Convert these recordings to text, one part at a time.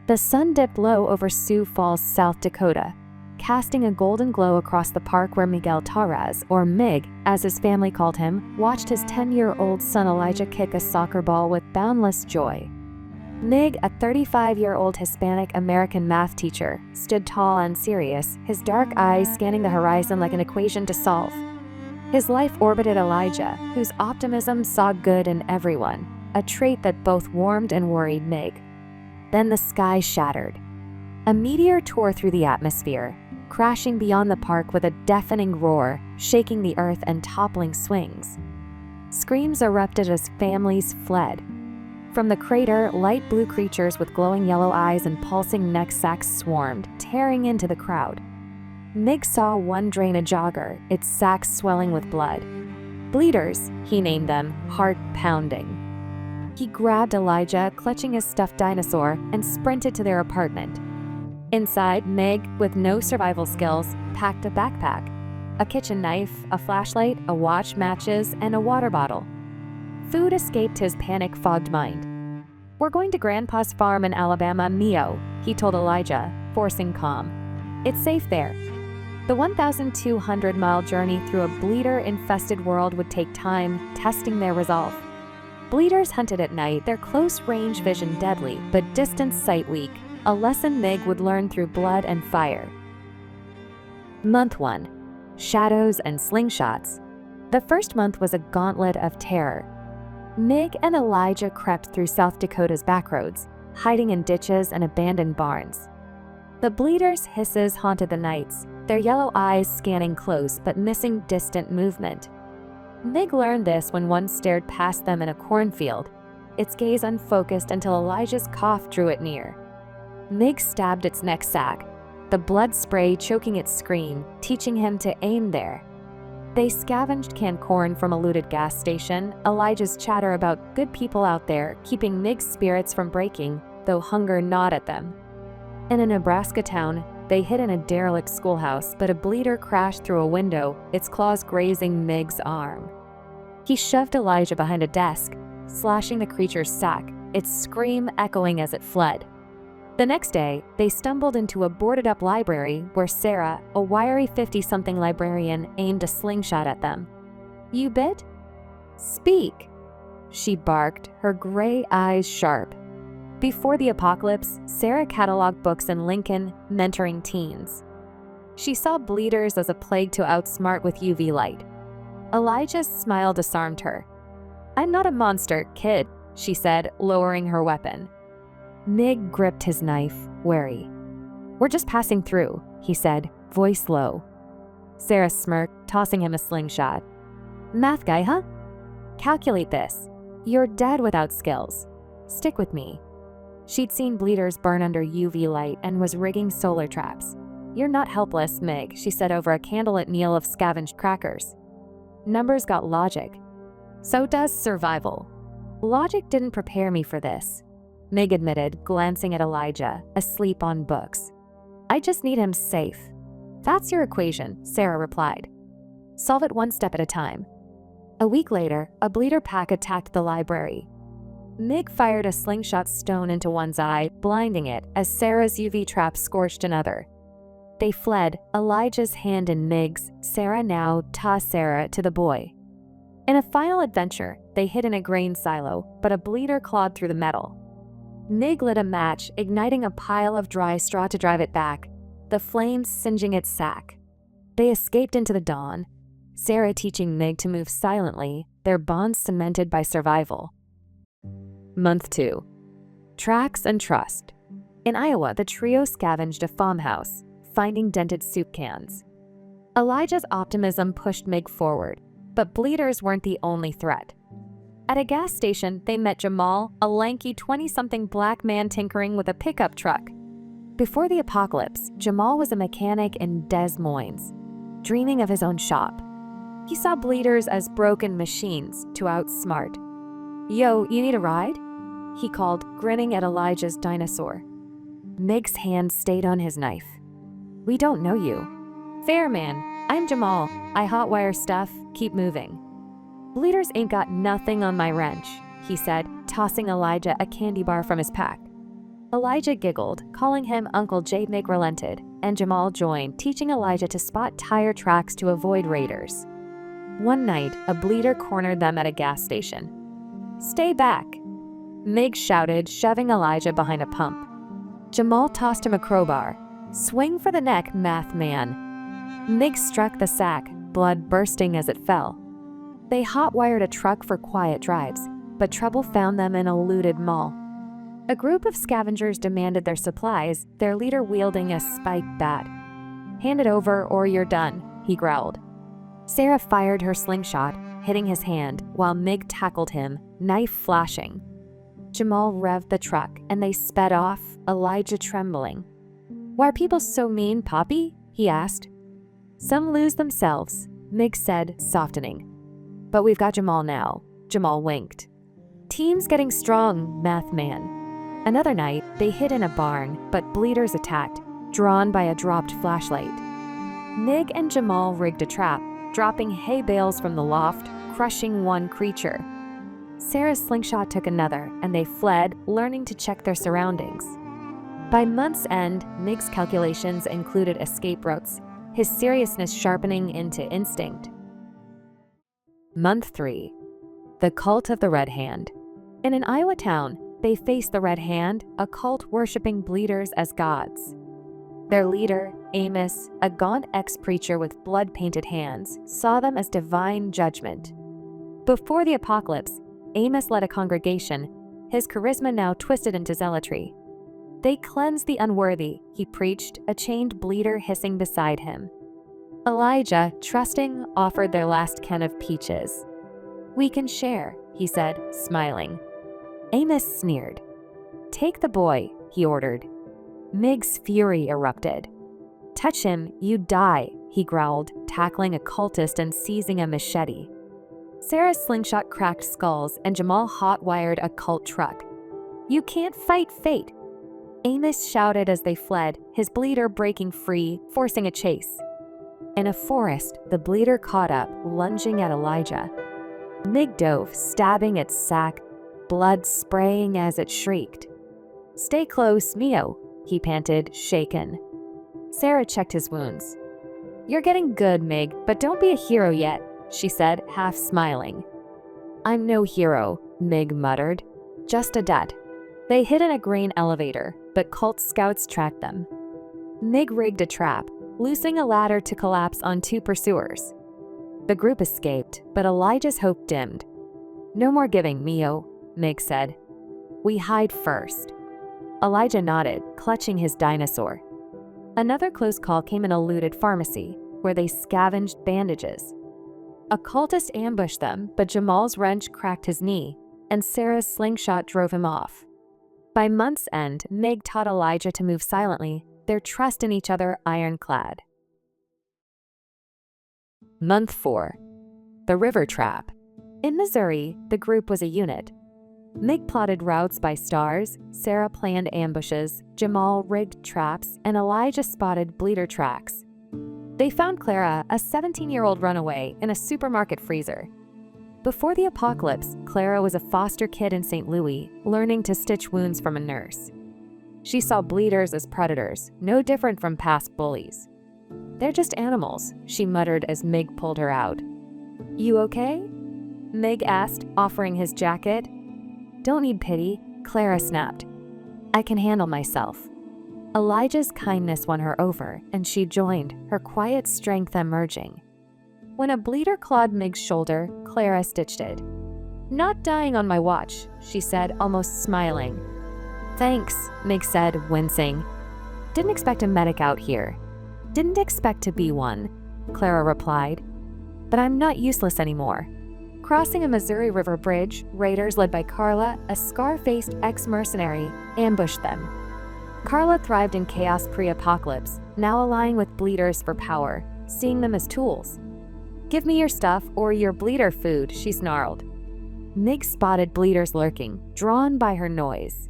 The sun dipped low over Sioux Falls, South Dakota, casting a golden glow across the park where Miguel Torres, or Mig, as his family called him, watched his 10-year-old son Elijah kick a soccer ball with boundless joy. Mig, a 35-year-old Hispanic-American math teacher, stood tall and serious, his dark eyes scanning the horizon like an equation to solve. His life orbited Elijah, whose optimism saw good in everyone, a trait that both warmed and worried Mig. Then the sky shattered. A meteor tore through the atmosphere, crashing beyond the park with a deafening roar, shaking the earth and toppling swings. Screams erupted as families fled. From the crater, light blue creatures with glowing yellow eyes and pulsing neck sacs swarmed, tearing into the crowd. Mig saw one drain a jogger, its sacs swelling with blood. Bleeders, he named them, heart-pounding. He grabbed Elijah, clutching his stuffed dinosaur, and sprinted to their apartment. Inside, Mig, with no survival skills, packed a backpack, a kitchen knife, a flashlight, a watch, matches, and a water bottle. Food escaped his panic-fogged mind. "We're going to Grandpa's farm in Alabama, Mio," he told Elijah, forcing calm. "It's safe there." The 1,200-mile journey through a bleeder-infested world would take time, testing their resolve. Bleeders hunted at night, their close-range vision deadly, but distance sight weak, a lesson Mig would learn through blood and fire. Month 1. Shadows and slingshots. The first month was a gauntlet of terror. Mig and Elijah crept through South Dakota's backroads, hiding in ditches and abandoned barns. The bleeders' hisses haunted the nights, their yellow eyes scanning close but missing distant movement. Mig learned this when one stared past them in a cornfield, its gaze unfocused until Elijah's cough drew it near. Mig stabbed its neck sac, the blood spray choking its scream, teaching him to aim there. They scavenged canned corn from a looted gas station, Elijah's chatter about good people out there keeping Mig's spirits from breaking, though hunger gnawed at them. In a Nebraska town, they hid in a derelict schoolhouse, but a bleeder crashed through a window, its claws grazing Mig's arm. He shoved Elijah behind a desk, slashing the creature's sack, its scream echoing as it fled. The next day, they stumbled into a boarded-up library where Sarah, a wiry 50-something librarian, aimed a slingshot at them. "You bit? Speak," she barked, her gray eyes sharp. Before the apocalypse, Sarah cataloged books in Lincoln, mentoring teens. She saw bleeders as a plague to outsmart with UV light. Elijah's smile disarmed her. "I'm not a monster, kid," she said, lowering her weapon. Mig gripped his knife, wary. "We're just passing through," he said, voice low. Sarah smirked, tossing him a slingshot. "Math guy, huh? Calculate this. You're dead without skills. Stick with me." She'd seen bleeders burn under UV light and was rigging solar traps. "You're not helpless, Mig," she said over a candlelit meal of scavenged crackers. "Numbers got logic. So does survival. Logic didn't prepare me for this," Mig admitted, glancing at Elijah, asleep on books. "I just need him safe." "That's your equation," Sarah replied. "Solve it one step at a time." A week later, a bleeder pack attacked the library. Mig fired a slingshot stone into one's eye, blinding it, as Sarah's UV trap scorched another. They fled, Elijah's hand in Mig's, Sarah now tossed Sarah to the boy. In a final adventure, they hid in a grain silo, but a bleeder clawed through the metal. Mig lit a match, igniting a pile of dry straw to drive it back, the flames singeing its sack. They escaped into the dawn, Sarah teaching Mig to move silently, their bonds cemented by survival. Month 2. Tracks and Trust. In Iowa, the trio scavenged a farmhouse, finding dented soup cans. Elijah's optimism pushed Mig forward, but bleeders weren't the only threat. At a gas station, they met Jamal, a lanky 20-something black man tinkering with a pickup truck. Before the apocalypse, Jamal was a mechanic in Des Moines, dreaming of his own shop. He saw bleeders as broken machines to outsmart. "Yo, you need a ride?" he called, grinning at Elijah's dinosaur. Mig's hand stayed on his knife. "We don't know you." "Fair, man. I'm Jamal. I hotwire stuff. Keep moving." "Bleeders ain't got nothing on my wrench," he said, tossing Elijah a candy bar from his pack. Elijah giggled, calling him Uncle J. Mig relented, and Jamal joined, teaching Elijah to spot tire tracks to avoid raiders. One night, a bleeder cornered them at a gas station. "Stay back," Mig shouted, shoving Elijah behind a pump. Jamal tossed him a crowbar. "Swing for the neck, math man." Mig struck the sack, blood bursting as it fell. They hot-wired a truck for quiet drives, but trouble found them in a looted mall. A group of scavengers demanded their supplies, their leader wielding a spiked bat. "Hand it over or you're done," he growled. Sarah fired her slingshot, hitting his hand, while Mig tackled him, knife flashing. Jamal revved the truck, and they sped off, Elijah trembling. "Why are people so mean, Poppy?" he asked. "Some lose themselves," Mig said, softening. "But we've got Jamal now," Jamal winked. "Team's getting strong, math man." Another night, they hid in a barn, but bleeders attacked, drawn by a dropped flashlight. Mig and Jamal rigged a trap, dropping hay bales from the loft, crushing one creature. Sarah's slingshot took another, and they fled, learning to check their surroundings. By month's end, Mig's calculations included escape routes, his seriousness sharpening into instinct. Month 3. The Cult of the Red Hand. In an Iowa town, they faced the Red Hand, a cult worshipping bleeders as gods. Their leader, Amos, a gaunt ex-preacher with blood-painted hands, saw them as divine judgment. Before the apocalypse, Amos led a congregation, his charisma now twisted into zealotry. "They cleanse the unworthy," he preached, a chained bleeder hissing beside him. Elijah, trusting, offered their last can of peaches. "We can share," he said, smiling. Amos sneered. "Take the boy," he ordered. Mig's fury erupted. "Touch him, you die," he growled, tackling a cultist and seizing a machete. Sarah's slingshot cracked skulls, and Jamal hot-wired a cult truck. "You can't fight fate," Amos shouted as they fled, his bleeder breaking free, forcing a chase. In a forest, the bleeder caught up, lunging at Elijah. Mig dove, stabbing its sack, blood spraying as it shrieked. "Stay close, Mio," he panted, shaken. Sarah checked his wounds. "You're getting good, Mig, but don't be a hero yet," she said, half smiling. "I'm no hero," Mig muttered. "Just a dud." They hid in a grain elevator, but cult scouts tracked them. Mig rigged a trap, loosing a ladder to collapse on 2 pursuers. The group escaped, but Elijah's hope dimmed. "No more giving, Mio," Mig said. "We hide first." Elijah nodded, clutching his dinosaur. Another close call came in a looted pharmacy, where they scavenged bandages. A cultist ambushed them, but Jamal's wrench cracked his knee, and Sarah's slingshot drove him off. By month's end, Mig taught Elijah to move silently, their trust in each other ironclad. Month 4. The River Trap. In Missouri, the group was a unit. Mig plotted routes by stars, Sarah planned ambushes, Jamal rigged traps, and Elijah spotted bleeder tracks. They found Clara, a 17-year-old runaway, in a supermarket freezer. Before the apocalypse, Clara was a foster kid in St. Louis, learning to stitch wounds from a nurse. She saw bleeders as predators, no different from past bullies. "They're just animals," she muttered as Mig pulled her out. "You okay?" Mig asked, offering his jacket. "Don't need pity," Clara snapped. "I can handle myself." Elijah's kindness won her over, and she joined, her quiet strength emerging. When a bleeder clawed Mig's shoulder, Clara stitched it. "Not dying on my watch," she said, almost smiling. "Thanks," Mig said, wincing. "Didn't expect a medic out here." "Didn't expect to be one," Clara replied. "But I'm not useless anymore." Crossing a Missouri River bridge, raiders led by Carla, a scar-faced ex-mercenary, ambushed them. Carla thrived in chaos pre-apocalypse, now allying with bleeders for power, seeing them as tools. "Give me your stuff or your bleeder food," she snarled. Mig spotted bleeders lurking, drawn by her noise.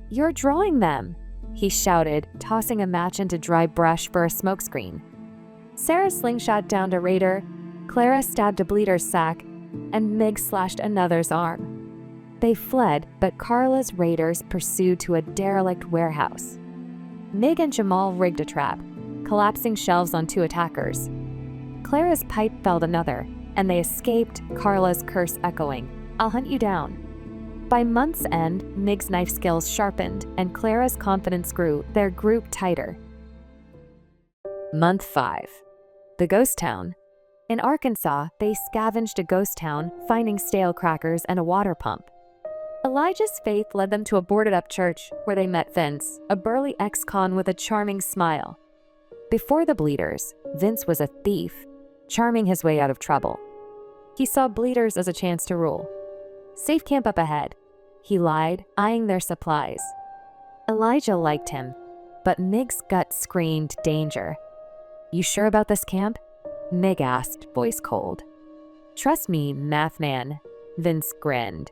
"You're drawing them," he shouted, tossing a match into dry brush for a smokescreen. Sarah slingshot downed a raider, Clara stabbed a bleeder's sack, and Mig slashed another's arm. They fled, but Carla's raiders pursued to a derelict warehouse. Mig and Jamal rigged a trap, collapsing shelves on 2 attackers. Clara's pipe felled another, and they escaped, Carla's curse echoing, "I'll hunt you down." By month's end, Mig's knife skills sharpened, and Clara's confidence grew, their group tighter. Month 5. The Ghost Town. In Arkansas, they scavenged a ghost town, finding stale crackers and a water pump. Elijah's faith led them to a boarded-up church, where they met Vince, a burly ex-con with a charming smile. Before the Bleeders, Vince was a thief, charming his way out of trouble. He saw Bleeders as a chance to rule. "Safe camp up ahead," he lied, eyeing their supplies. Elijah liked him, but Mig's gut screamed danger. "You sure about this camp?" Mig asked, voice cold. "Trust me, math man," Vince grinned.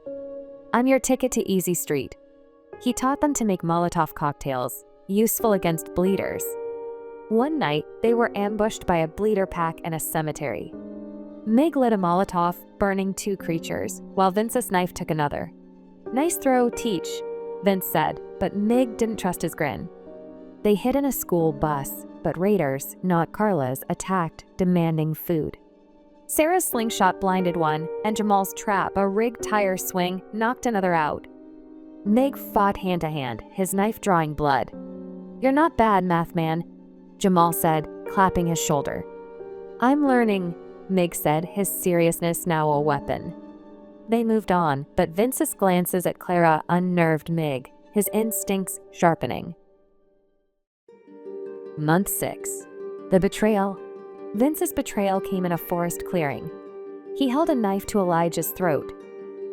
"I'm your ticket to Easy Street." He taught them to make Molotov cocktails, useful against Bleeders. One night, they were ambushed by a Bleeder pack in a cemetery. Mig lit a Molotov, burning 2 creatures, while Vince's knife took another. "Nice throw, Teach," Vince said, but Mig didn't trust his grin. They hid in a school bus, but raiders, not Carla's, attacked, demanding food. Sarah's slingshot blinded one, and Jamal's trap, a rigged tire swing, knocked another out. Mig fought hand to hand, his knife drawing blood. "You're not bad, math man," Jamal said, clapping his shoulder. "I'm learning," Mig said, his seriousness now a weapon. They moved on, but Vince's glances at Clara unnerved Mig, his instincts sharpening. Month 6. The Betrayal. Vince's betrayal came in a forest clearing. He held a knife to Elijah's throat.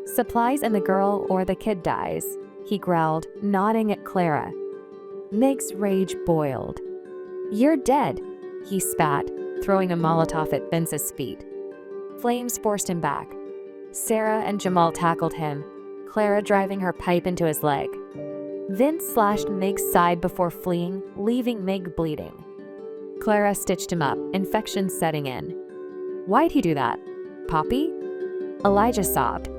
"Supplies and the girl or the kid dies," he growled, nodding at Clara. Mig's rage boiled. "You're dead," he spat, throwing a Molotov at Vince's feet. Flames forced him back. Sarah and Jamal tackled him, Clara driving her pipe into his leg. Vince slashed Mig's side before fleeing, leaving Mig bleeding. Clara stitched him up, infection setting in. "Why'd he do that? Poppy?" Elijah sobbed.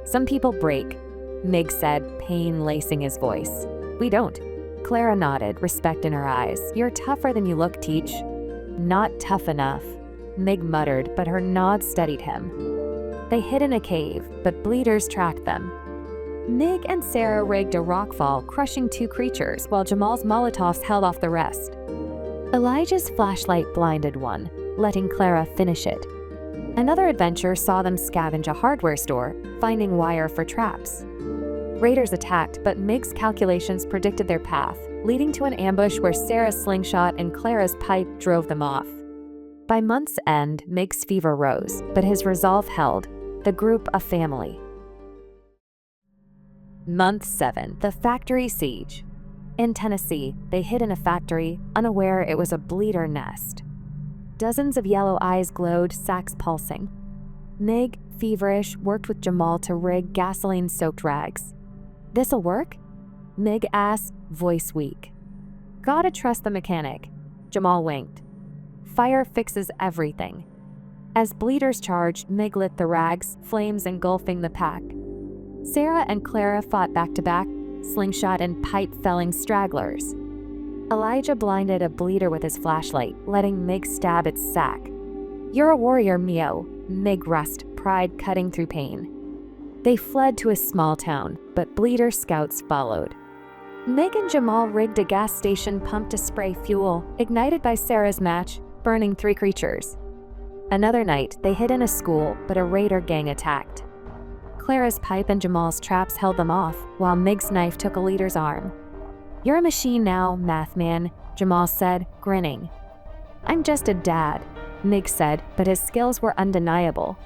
"Some people break," Mig said, pain lacing his voice. "We don't." Clara nodded, respect in her eyes. "You're tougher than you look, Teach." "Not tough enough," Mig muttered, but her nod steadied him. They hid in a cave, but Bleeders tracked them. Mig and Sarah rigged a rockfall, crushing 2 creatures, while Jamal's Molotovs held off the rest. Elijah's flashlight blinded one, letting Clara finish it. Another adventure saw them scavenge a hardware store, finding wire for traps. Raiders attacked, but Mig's calculations predicted their path, leading to an ambush where Sarah's slingshot and Clara's pipe drove them off. By month's end, Mig's fever rose, but his resolve held, the group a family. Month 7. The Factory Siege. In Tennessee, they hid in a factory, unaware it was a Bleeder nest. Dozens of yellow eyes glowed, sacks pulsing. Mig, feverish, worked with Jamal to rig gasoline-soaked rags. "This'll work?" Mig asked, voice weak. "Gotta trust the mechanic," Jamal winked. "Fire fixes everything." As Bleeders charged, Mig lit the rags, flames engulfing the pack. Sarah and Clara fought back-to-back, slingshot and pipe-felling stragglers. Elijah blinded a Bleeder with his flashlight, letting Mig stab its sack. "You're a warrior, Mio," Mig rasped, pride cutting through pain. They fled to a small town, but Bleeder scouts followed. Mig and Jamal rigged a gas station pump to spray fuel, ignited by Sarah's match, burning 3 creatures. Another night, they hid in a school, but a raider gang attacked. Clara's pipe and Jamal's traps held them off, while Mig's knife took a leader's arm. "You're a machine now, math man," Jamal said, grinning. "I'm just a dad," Mig said, but his skills were undeniable.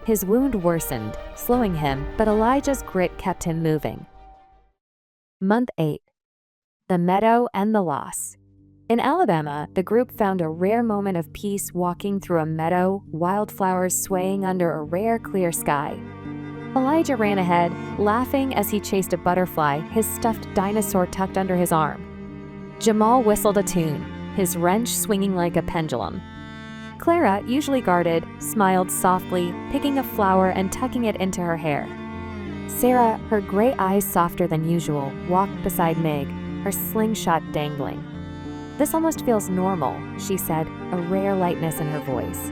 His wound worsened, slowing him, but Elijah's grit kept him moving. Month 8. The Meadow and the Loss. In Alabama, the group found a rare moment of peace walking through a meadow, wildflowers swaying under a rare clear sky. Elijah ran ahead, laughing as he chased a butterfly, his stuffed dinosaur tucked under his arm. Jamal whistled a tune, his wrench swinging like a pendulum. Clara, usually guarded, smiled softly, picking a flower and tucking it into her hair. Sarah, her gray eyes softer than usual, walked beside Mig, her slingshot dangling. "This almost feels normal," she said, a rare lightness in her voice.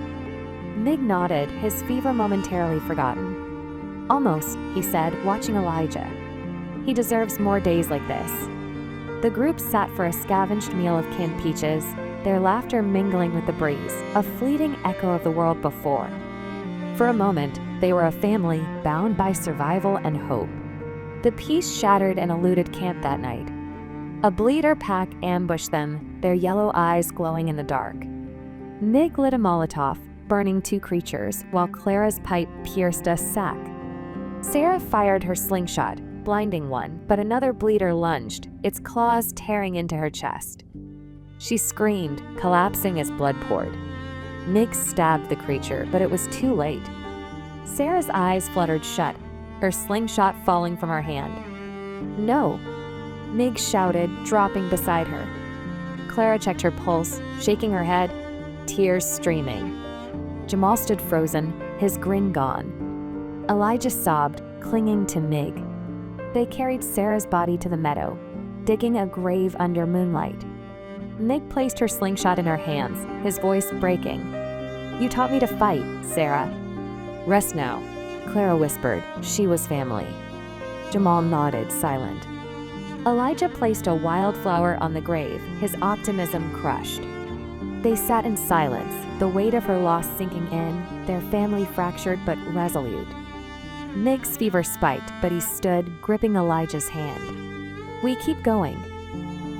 Mig nodded, his fever momentarily forgotten. "Almost," he said, watching Elijah. "He deserves more days like this." The group sat for a scavenged meal of canned peaches, their laughter mingling with the breeze, a fleeting echo of the world before. For a moment, they were a family bound by survival and hope. The peace shattered and eluded camp that night. A bleeder pack ambushed them, their yellow eyes glowing in the dark. Mig lit a Molotov, burning 2 creatures, while Clara's pipe pierced a sack. Sarah fired her slingshot, blinding one, but another bleeder lunged, its claws tearing into her chest. She screamed, collapsing as blood poured. Mig stabbed the creature, but it was too late. Sarah's eyes fluttered shut, her slingshot falling from her hand. "No!" Mig shouted, dropping beside her. Clara checked her pulse, shaking her head, tears streaming. Jamal stood frozen, his grin gone. Elijah sobbed, clinging to Mig. They carried Sarah's body to the meadow, digging a grave under moonlight. Mig placed her slingshot in her hands, his voice breaking. "You taught me to fight, Sarah." "Rest now," Clara whispered. She was family. Jamal nodded, silent. Elijah placed a wildflower on the grave, his optimism crushed. They sat in silence, the weight of her loss sinking in, their family fractured but resolute. Mig's fever spiked, but he stood, gripping Elijah's hand. "We keep going."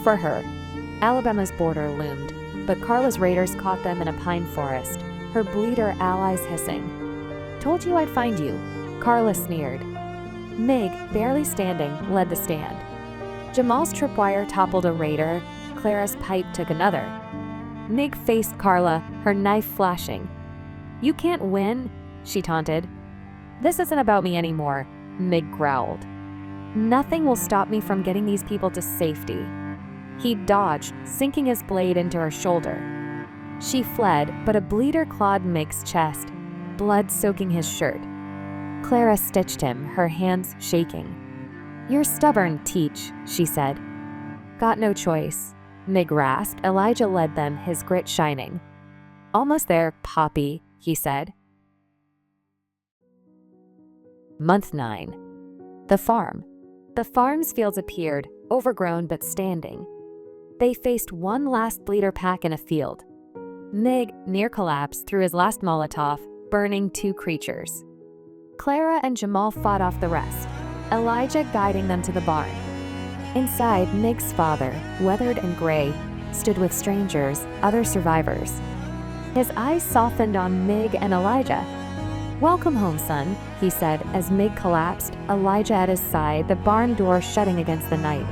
For her, Alabama's border loomed, but Carla's raiders caught them in a pine forest, her bleeder allies hissing. "Told you I'd find you," Carla sneered. Mig, barely standing, led the stand. Jamal's tripwire toppled a raider, Clara's pipe took another. Mig faced Carla, her knife flashing. "You can't win," she taunted. "This isn't about me anymore," Mig growled. "Nothing will stop me from getting these people to safety." He dodged, sinking his blade into her shoulder. She fled, but a bleeder clawed Mig's chest, blood soaking his shirt. Clara stitched him, her hands shaking. "You're stubborn, Teach," she said. "Got no choice." Mig rasped. Elijah led them, his grit shining. "Almost there, Poppy," he said. Month 9. The farm. The farm's fields appeared, overgrown but standing. They faced one last bleeder pack in a field. Mig, near collapse, threw his last Molotov, burning 2 creatures. Clara and Jamal fought off the rest, Elijah guiding them to the barn. Inside, Mig's father, weathered and gray, stood with strangers, other survivors. His eyes softened on Mig and Elijah. "Welcome home, son," he said as Mig collapsed, Elijah at his side, the barn door shutting against the night.